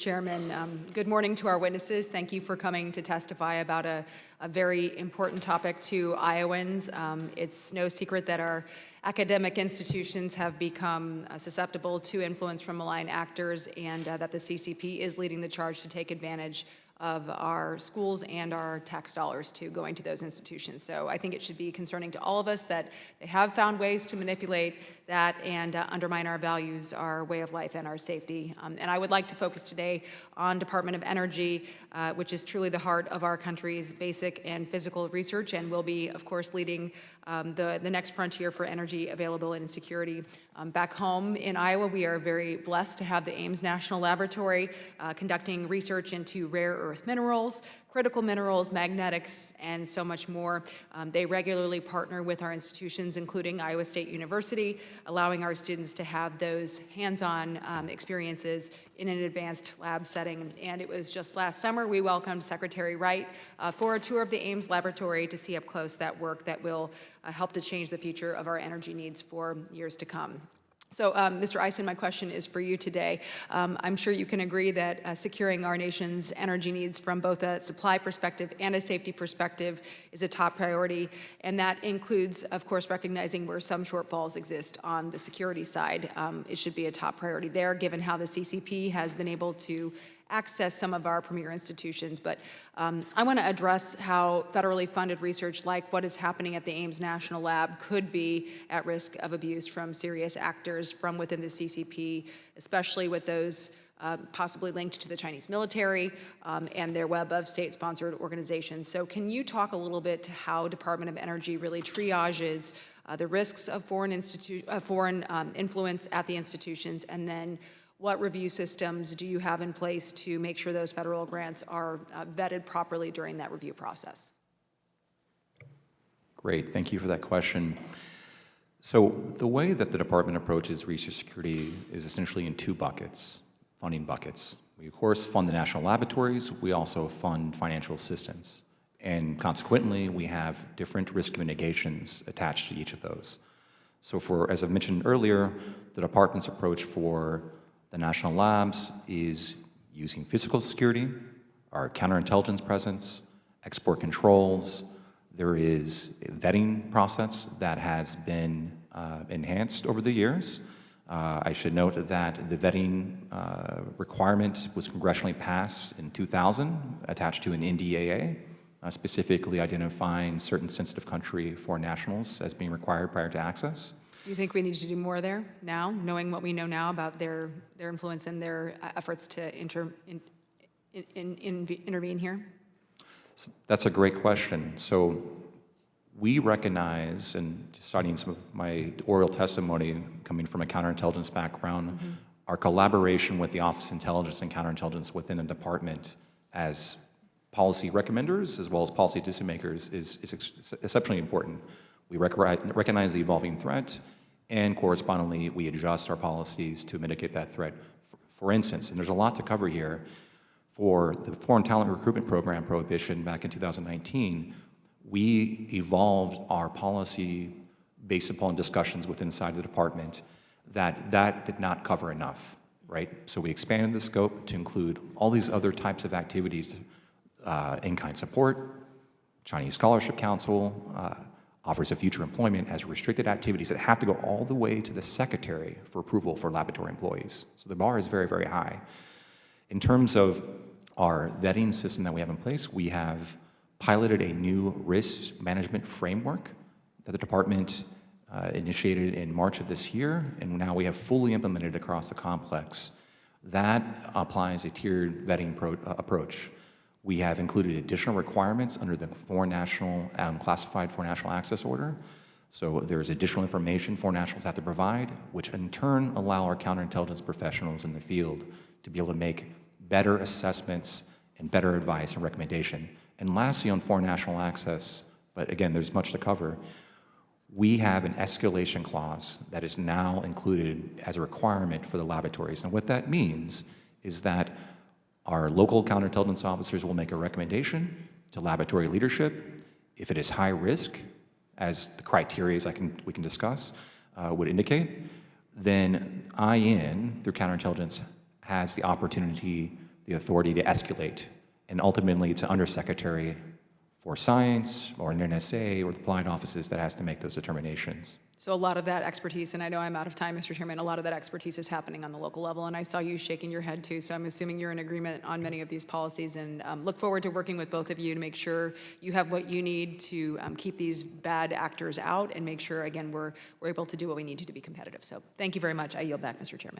Chairman. Good morning to our witnesses. Thank you for coming to testify about a very important topic to Iowans. It's no secret that our academic institutions have become susceptible to influence from malign actors, and that the CCP is leading the charge to take advantage of our schools and our tax dollars to going to those institutions. So I think it should be concerning to all of us that they have found ways to manipulate that and undermine our values, our way of life, and our safety. And I would like to focus today on Department of Energy, which is truly the heart of our country's basic and physical research, and will be, of course, leading the next frontier for energy availability and security. Back home in Iowa, we are very blessed to have the Ames National Laboratory conducting research into rare earth minerals, critical minerals, magnetics, and so much more. They regularly partner with our institutions, including Iowa State University, allowing our students to have those hands-on experiences in an advanced lab setting. And it was just last summer we welcomed Secretary Wright for a tour of the Ames Laboratory to see up close that work that will help to change the future of our energy needs for years to come. So, Mr. Ison, my question is for you today. I'm sure you can agree that securing our nation's energy needs from both a supply perspective and a safety perspective is a top priority, and that includes, of course, recognizing where some shortfalls exist on the security side. It should be a top priority there, given how the CCP has been able to access some of our premier institutions. But I want to address how federally funded research like what is happening at the Ames National Lab could be at risk of abuse from serious actors from within the CCP, especially with those possibly linked to the Chinese military and their web of state-sponsored organizations. So can you talk a little bit to how Department of Energy really triages the risks of foreign influence at the institutions, and then what review systems do you have in place to make sure those federal grants are vetted properly during that review process? Great, thank you for that question. So the way that the department approaches research security is essentially in two buckets, funding buckets. We of course fund the national laboratories, we also fund financial assistance. And consequently, we have different risk mitigations attached to each of those. So as I mentioned earlier, the department's approach for the national labs is using physical security, our counterintelligence presence, export controls. There is a vetting process that has been enhanced over the years. I should note that the vetting requirement was congressionally passed in 2000, attached to an NDAA, specifically identifying certain sensitive country foreign nationals as being required prior to access. Do you think we need to do more there now, knowing what we know now about their influence and their efforts to intervene here? So that's a great question. So we recognize, and studying some of my oral testimony coming from a counterintelligence background, our collaboration with the Office of Intelligence and Counterintelligence within a department as policy recommenders as well as policy decision makers is exceptionally important. We recognize the evolving threat, and correspondingly, we adjust our policies to mitigate that threat. For instance, and there's a lot to cover here, for the Foreign Talent Recruitment Program prohibition back in 2019, we evolved our policy based upon discussions within inside the department that did not cover enough, right? So we expanded the scope to include all these other types of activities, in-kind support, Chinese Scholarship Council, offers of future employment as restricted activities that have to go all the way to the secretary for approval for laboratory employees. So the bar is very, very high. In terms of our vetting system that we have in place, we have piloted a new risk management framework that the department initiated in March of this year, and now we have fully implemented across the complex. That applies a tiered vetting approach. We have included additional requirements under the classified foreign national access order. So there's additional information foreign nationals have to provide, which in turn allow our counterintelligence professionals in the field to be able to make better assessments and better advice and recommendation. And lastly, on foreign national access, but again, there's much to cover, we have an escalation clause that is now included as a requirement for the laboratories. And what that means is that our local counterintelligence officers will make a recommendation to laboratory leadership. If it is high risk, as the criteria we can discuss would indicate, then IN, through counterintelligence, has the opportunity the authority to escalate, and ultimately it's an undersecretary for science or an NSA or the applied offices that has to make those determinations. So a lot of that expertise, and I know I'm out of time, Mr. Chairman, a lot of that expertise is happening on the local level, and I saw you shaking your head too, so I'm assuming you're in agreement on many of these policies, and look forward to working with both of you to make sure you have what you need to keep these bad actors out and make sure, again, we're able to do what we need to be competitive. So thank you very much. I yield back, Mr. Chairman.